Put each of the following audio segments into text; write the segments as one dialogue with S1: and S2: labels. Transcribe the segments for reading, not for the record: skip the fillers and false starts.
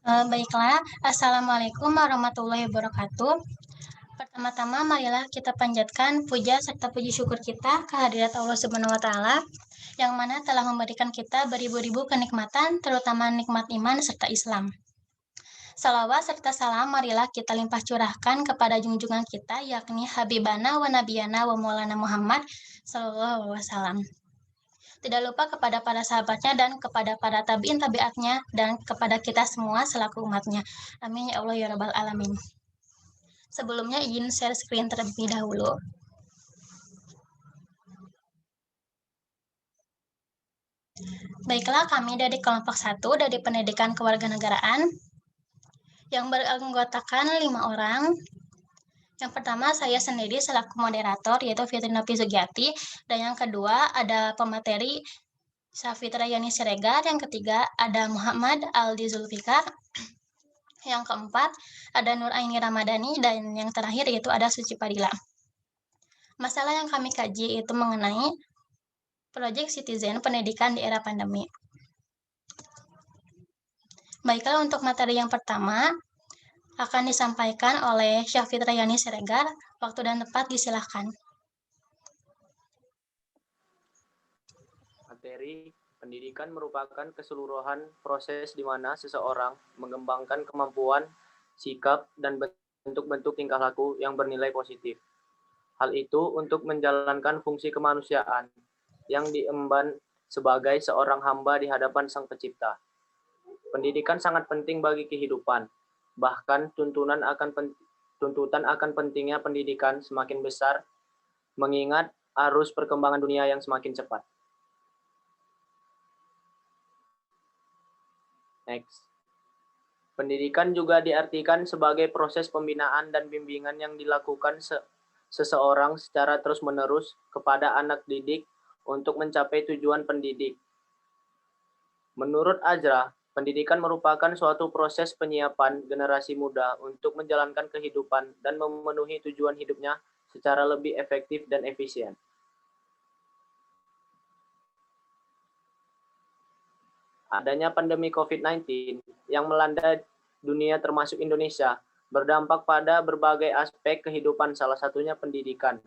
S1: Baiklah, Assalamualaikum warahmatullahi wabarakatuh. Pertama-tama, marilah kita panjatkan puja serta puji syukur kita kehadirat Allah Subhanahu wa Ta'ala, yang mana telah memberikan kita beribu-ribu kenikmatan, terutama nikmat iman serta Islam. Salawat serta salam marilah kita limpah curahkan kepada junjungan kita, yakni Habibana wa Nabiyana wa Maulana Muhammad Sallallahu Alaihi Wasallam. Tidak lupa kepada para sahabatnya dan kepada para tabiin tabiatnya dan kepada kita semua selaku umatnya. Amin ya Allah ya Rabbal Alamin. Sebelumnya izin share screen terlebih dahulu. Baiklah, kami dari kelompok 1 dari Pendidikan Kewarganegaraan yang beranggotakan 5 orang. Yang pertama, saya sendiri selaku moderator, yaitu Fitri Nopi Sugiati. Dan yang kedua, ada pemateri Safitra Yani Siregar. Yang ketiga, ada Muhammad Aldi Zulfikar. Yang keempat, ada Nur Aini Ramadhani. Dan yang terakhir, yaitu ada Suci Padilla. Masalah yang kami kaji itu mengenai Project Citizen Pendidikan di Era Pandemi. Baiklah, untuk materi yang pertama, akan disampaikan oleh Syafitra Yani Siregar. Waktu dan tempat disilahkan.
S2: Materi pendidikan merupakan keseluruhan proses di mana seseorang mengembangkan kemampuan, sikap, dan bentuk-bentuk tingkah laku yang bernilai positif. Hal itu untuk menjalankan fungsi kemanusiaan yang diemban sebagai seorang hamba di hadapan Sang Pencipta. Pendidikan sangat penting bagi kehidupan. Bahkan tuntutan akan pentingnya pendidikan semakin besar mengingat arus perkembangan dunia yang semakin cepat. Next. Pendidikan juga diartikan sebagai proses pembinaan dan bimbingan yang dilakukan seseorang secara terus-menerus kepada anak didik untuk mencapai tujuan pendidik. Menurut Azra, pendidikan merupakan suatu proses penyiapan generasi muda untuk menjalankan kehidupan dan memenuhi tujuan hidupnya secara lebih efektif dan efisien. Adanya pandemi COVID-19 yang melanda dunia termasuk Indonesia berdampak pada berbagai aspek kehidupan, salah satunya pendidikan.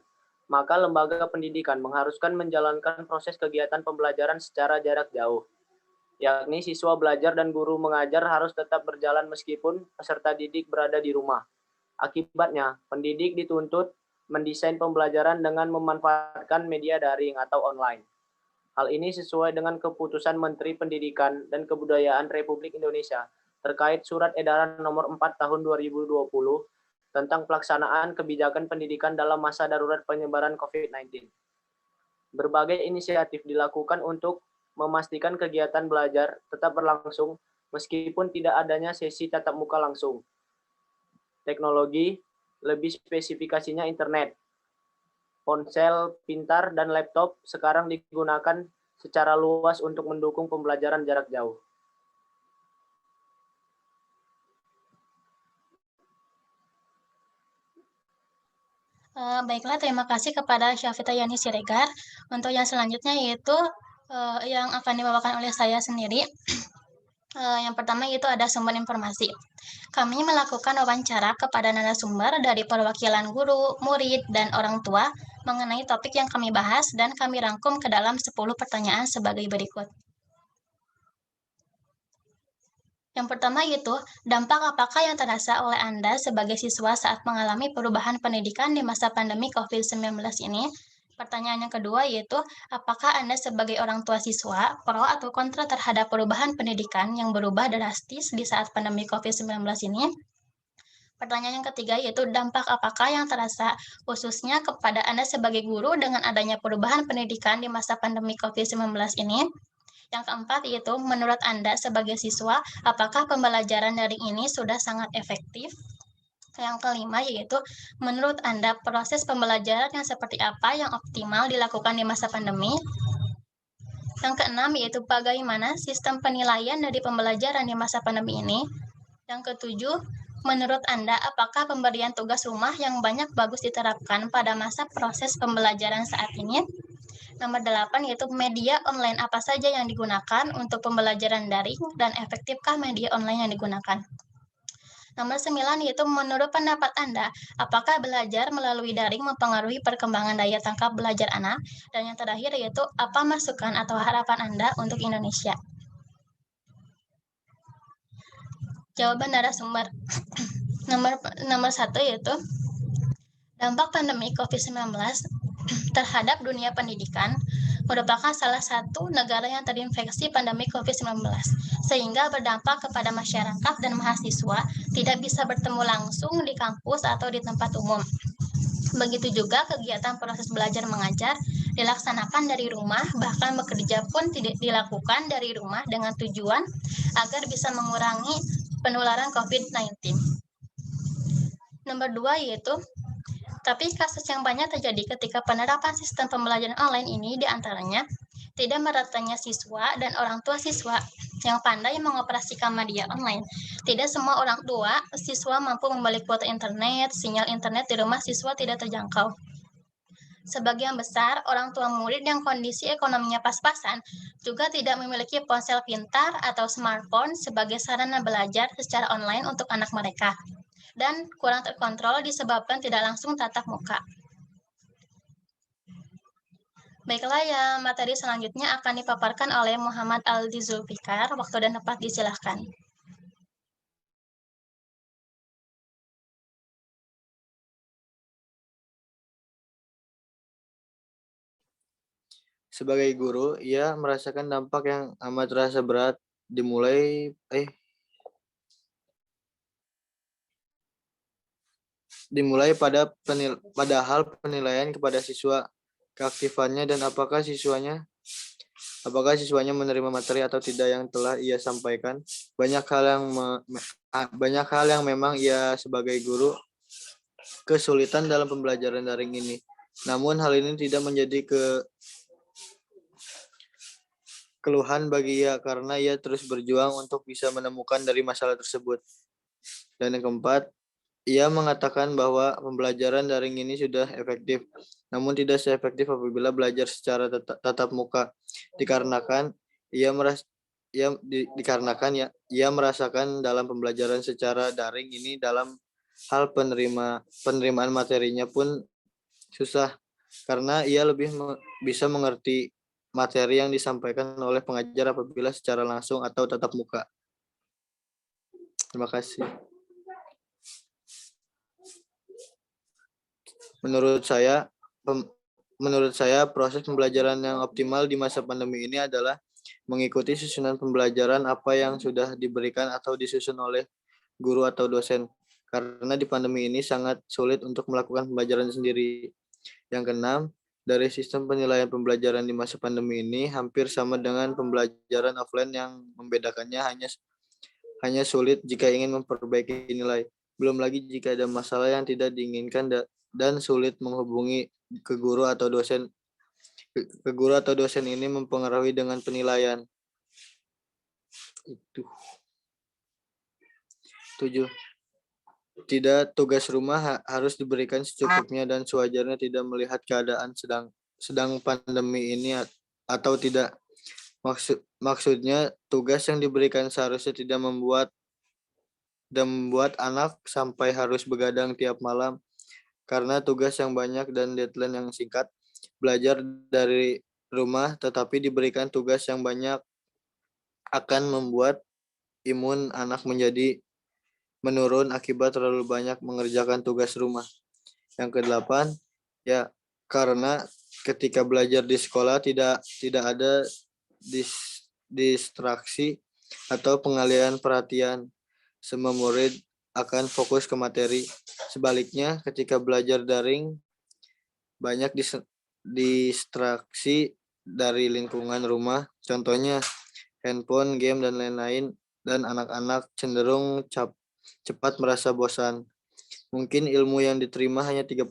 S2: Maka lembaga pendidikan mengharuskan menjalankan proses kegiatan pembelajaran secara jarak jauh, yakni siswa belajar dan guru mengajar harus tetap berjalan meskipun peserta didik berada di rumah. Akibatnya, pendidik dituntut mendesain pembelajaran dengan memanfaatkan media daring atau online. Hal ini sesuai dengan keputusan Menteri Pendidikan dan Kebudayaan Republik Indonesia terkait Surat Edaran Nomor 4 Tahun 2020 tentang pelaksanaan kebijakan pendidikan dalam masa darurat penyebaran COVID-19. Berbagai inisiatif dilakukan untuk memastikan kegiatan belajar tetap berlangsung meskipun tidak adanya sesi tatap muka langsung. Teknologi, lebih spesifikasinya internet, ponsel pintar dan laptop sekarang digunakan secara luas untuk mendukung pembelajaran jarak jauh.
S1: Baiklah, terima kasih kepada Syafitra Yani Siregar. Untuk yang selanjutnya yaitu yang akan dibawakan oleh saya sendiri. Yang pertama itu ada sumber informasi. Kami melakukan wawancara kepada narasumber dari perwakilan guru, murid, dan orang tua mengenai topik yang kami bahas dan kami rangkum ke dalam 10 pertanyaan sebagai berikut. Yang pertama yaitu, dampak apakah yang terasa oleh Anda sebagai siswa saat mengalami perubahan pendidikan di masa pandemi COVID-19 ini? Pertanyaan yang kedua yaitu, apakah Anda sebagai orang tua siswa pro atau kontra terhadap perubahan pendidikan yang berubah drastis di saat pandemi COVID-19 ini? Pertanyaan yang ketiga yaitu, dampak apakah yang terasa khususnya kepada Anda sebagai guru dengan adanya perubahan pendidikan di masa pandemi COVID-19 ini? Yang keempat yaitu, menurut Anda sebagai siswa, apakah pembelajaran daring ini sudah sangat efektif? Yang kelima yaitu, menurut Anda proses pembelajaran yang seperti apa yang optimal dilakukan di masa pandemi? Yang keenam yaitu, bagaimana sistem penilaian dari pembelajaran di masa pandemi ini? Yang ketujuh, menurut Anda apakah pemberian tugas rumah yang banyak bagus diterapkan pada masa proses pembelajaran saat ini? Nomor 8 yaitu media online apa saja yang digunakan untuk pembelajaran daring dan efektifkah media online yang digunakan. Nomor 9 yaitu menurut pendapat Anda, apakah belajar melalui daring mempengaruhi perkembangan daya tangkap belajar anak? Dan yang terakhir yaitu apa masukan atau harapan Anda untuk Indonesia? Jawaban narasumber. nomor 1 yaitu dampak pandemi COVID-19 terhadap dunia pendidikan merupakan salah satu negara yang terinfeksi pandemi COVID-19, sehingga berdampak kepada masyarakat dan mahasiswa tidak bisa bertemu langsung di kampus atau di tempat umum. Begitu juga kegiatan proses belajar mengajar dilaksanakan dari rumah, bahkan bekerja pun tidak dilakukan dari rumah dengan tujuan agar bisa mengurangi penularan COVID-19. Nomor 2 yaitu tapi kasus yang banyak terjadi ketika penerapan sistem pembelajaran online ini diantaranya tidak meratanya siswa dan orang tua siswa yang pandai mengoperasikan media online. Tidak semua orang tua siswa mampu membeli kuota internet, sinyal internet di rumah siswa tidak terjangkau. Sebagian besar orang tua murid yang kondisi ekonominya pas-pasan juga tidak memiliki ponsel pintar atau smartphone sebagai sarana belajar secara online untuk anak mereka, dan kurang terkontrol disebabkan tidak langsung tatap muka. Baiklah ya, materi selanjutnya akan dipaparkan oleh Muhammad Aldi Zulfikar. Waktu dan tempat disilahkan.
S3: Sebagai guru, ia merasakan dampak yang amat terasa berat dimulai pada hal penilaian kepada siswa, keaktifannya dan apakah siswanya menerima materi atau tidak yang telah ia sampaikan. Banyak hal yang memang ia sebagai guru kesulitan dalam pembelajaran daring ini. Namun hal ini tidak menjadi keluhan bagi ia karena ia terus berjuang untuk bisa menemukan dari masalah tersebut. Dan yang keempat, ia mengatakan bahwa pembelajaran daring ini sudah efektif, namun tidak seefektif apabila belajar secara tatap muka, dikarenakan ia merasakan dalam pembelajaran secara daring ini dalam hal penerimaan materinya pun susah, karena ia lebih bisa mengerti materi yang disampaikan oleh pengajar apabila secara langsung atau tatap muka. Terima kasih. Menurut saya, proses pembelajaran yang optimal di masa pandemi ini adalah mengikuti susunan pembelajaran apa yang sudah diberikan atau disusun oleh guru atau dosen. Karena di pandemi ini sangat sulit untuk melakukan pembelajaran sendiri. Yang keenam, dari sistem penilaian pembelajaran di masa pandemi ini hampir sama dengan pembelajaran offline, yang membedakannya hanya sulit jika ingin memperbaiki nilai. Belum lagi jika ada masalah yang tidak diinginkan dan sulit menghubungi ke guru atau dosen ini mempengaruhi dengan penilaian. Itu. 7. Tidak, tugas rumah harus diberikan secukupnya dan sewajarnya, tidak melihat keadaan sedang pandemi ini atau tidak. Maksudnya tugas yang diberikan seharusnya tidak membuat anak sampai harus begadang tiap malam karena tugas yang banyak dan deadline yang singkat. Belajar dari rumah tetapi diberikan tugas yang banyak akan membuat imun anak menjadi menurun akibat terlalu banyak mengerjakan tugas rumah. Yang ke-8, ya, karena ketika belajar di sekolah tidak ada distraksi atau pengalihan perhatian. Semua murid akan fokus ke materi. Sebaliknya, ketika belajar daring, banyak distraksi dari lingkungan rumah, contohnya handphone, game, dan lain-lain, dan anak-anak cenderung cepat merasa bosan. Mungkin ilmu yang diterima hanya 30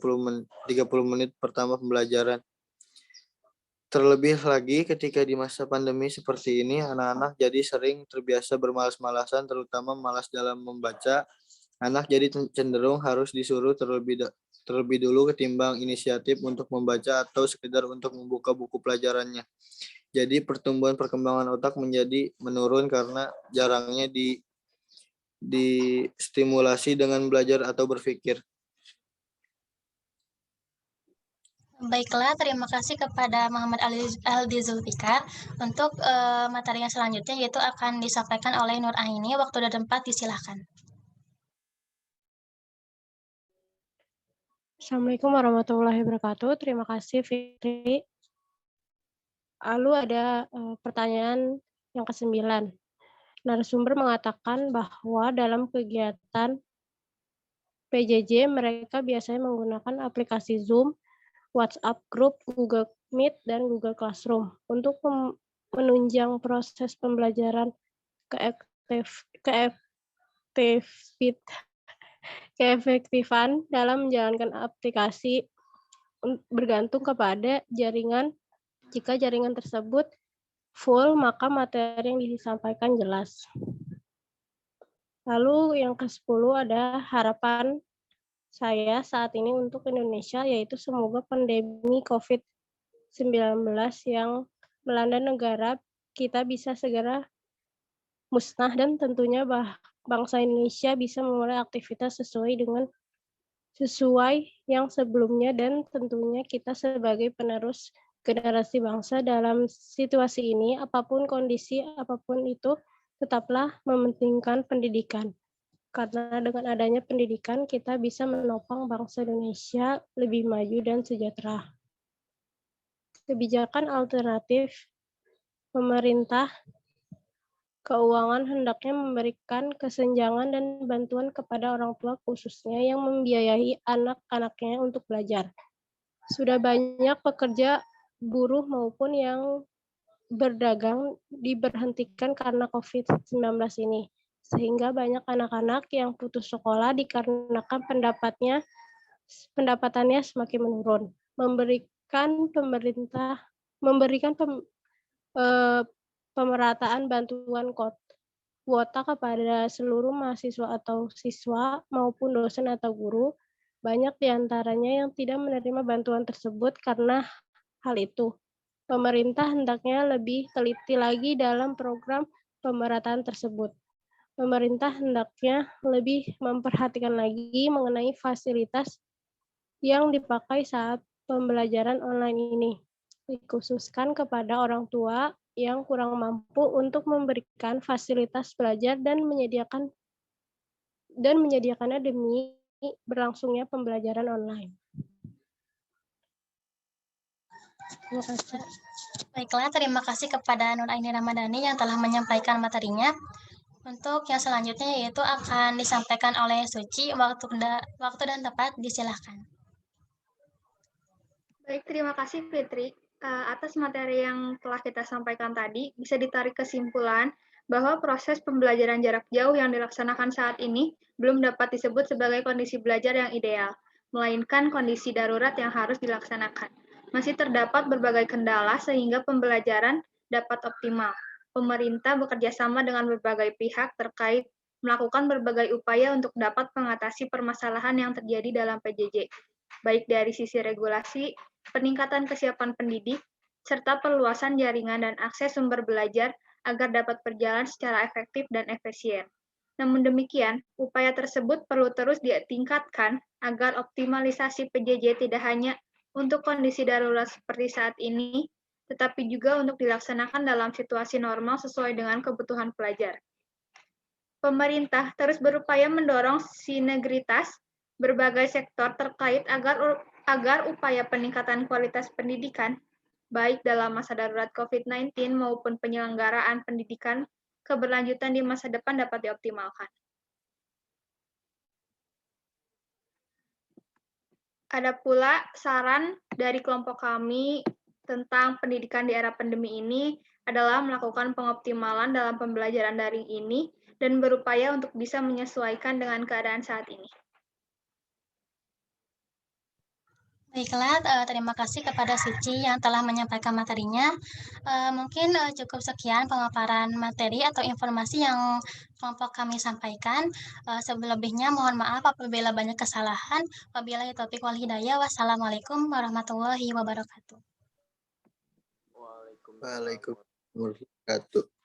S3: menit pertama pembelajaran. Terlebih lagi ketika di masa pandemi seperti ini, anak-anak jadi sering terbiasa bermalas-malasan, terutama malas dalam membaca. Anak jadi cenderung harus disuruh terlebih terlebih dulu ketimbang inisiatif untuk membaca atau sekedar untuk membuka buku pelajarannya. Jadi pertumbuhan perkembangan otak menjadi menurun karena jarangnya distimulasi dengan belajar atau berpikir.
S1: Baiklah, terima kasih kepada Muhammad Aldi Zulfikar. Untuk materi yang selanjutnya yaitu akan disampaikan oleh Nur Aini. Waktu dan tempat disilahkan.
S4: Assalamualaikum warahmatullahi wabarakatuh. Terima kasih Fitri. Lalu ada pertanyaan yang ke-9. Narasumber mengatakan bahwa dalam kegiatan PJJ mereka biasanya menggunakan aplikasi Zoom, WhatsApp Group, Google Meet, dan Google Classroom untuk menunjang proses pembelajaran keefektifan dalam menjalankan aplikasi bergantung kepada jaringan. Jika jaringan tersebut full, maka materi yang disampaikan jelas. Lalu yang ke-10 ada harapan saya saat ini untuk Indonesia, yaitu semoga pandemi COVID-19 yang melanda negara kita bisa segera musnah dan tentunya bangsa Indonesia bisa memulai aktivitas sesuai yang sebelumnya, dan tentunya kita sebagai penerus generasi bangsa dalam situasi ini, apapun kondisi, apapun itu, tetaplah mementingkan pendidikan. Karena dengan adanya pendidikan, kita bisa menopang bangsa Indonesia lebih maju dan sejahtera. Kebijakan alternatif pemerintah keuangan hendaknya memberikan kesenjangan dan bantuan kepada orang tua khususnya yang membiayai anak-anaknya untuk belajar. Sudah banyak pekerja buruh maupun yang berdagang diberhentikan karena COVID-19 ini, sehingga banyak anak-anak yang putus sekolah dikarenakan pendapatannya semakin menurun. Memberikan pemerataan bantuan kuota kepada seluruh mahasiswa atau siswa maupun dosen atau guru, banyak diantaranya yang tidak menerima bantuan tersebut. Karena hal itu, pemerintah hendaknya lebih teliti lagi dalam program pemerataan tersebut. Pemerintah hendaknya lebih memperhatikan lagi mengenai fasilitas yang dipakai saat pembelajaran online ini, dikhususkan kepada orang tua yang kurang mampu untuk memberikan fasilitas belajar dan menyediakannya demi berlangsungnya pembelajaran online. Terima kasih.
S1: Baiklah, terima kasih kepada Nur Aini Ramadhani yang telah menyampaikan materinya. Untuk yang selanjutnya yaitu akan disampaikan oleh Suci. Waktu dan tempat disilahkan.
S5: Baik, terima kasih Fitri. Atas materi yang telah kita sampaikan tadi, bisa ditarik kesimpulan bahwa proses pembelajaran jarak jauh yang dilaksanakan saat ini belum dapat disebut sebagai kondisi belajar yang ideal, melainkan kondisi darurat yang harus dilaksanakan. Masih terdapat berbagai kendala sehingga pembelajaran dapat optimal. Pemerintah bekerja sama dengan berbagai pihak terkait melakukan berbagai upaya untuk dapat mengatasi permasalahan yang terjadi dalam PJJ, baik dari sisi regulasi, peningkatan kesiapan pendidik, serta perluasan jaringan dan akses sumber belajar agar dapat berjalan secara efektif dan efisien. Namun demikian, upaya tersebut perlu terus ditingkatkan agar optimalisasi PJJ tidak hanya untuk kondisi darurat seperti saat ini, tetapi juga untuk dilaksanakan dalam situasi normal sesuai dengan kebutuhan pelajar. Pemerintah terus berupaya mendorong sinergitas berbagai sektor terkait agar upaya peningkatan kualitas pendidikan, baik dalam masa darurat COVID-19 maupun penyelenggaraan pendidikan keberlanjutan di masa depan dapat dioptimalkan. Ada pula saran dari kelompok kami tentang pendidikan di era pandemi ini adalah melakukan pengoptimalan dalam pembelajaran daring ini dan berupaya untuk bisa menyesuaikan dengan keadaan saat ini.
S1: Baiklah, terima kasih kepada Suci yang telah menyampaikan materinya. Mungkin cukup sekian pemaparan materi atau informasi yang kelompok kami sampaikan. Selebihnya mohon maaf apabila banyak kesalahan. Wabillahi taufiq wal hidayah. Wassalamualaikum warahmatullahi wabarakatuh.
S2: Waalaikumsalam.
S3: Waalaikumsalam warahmatullahi wabarakatuh.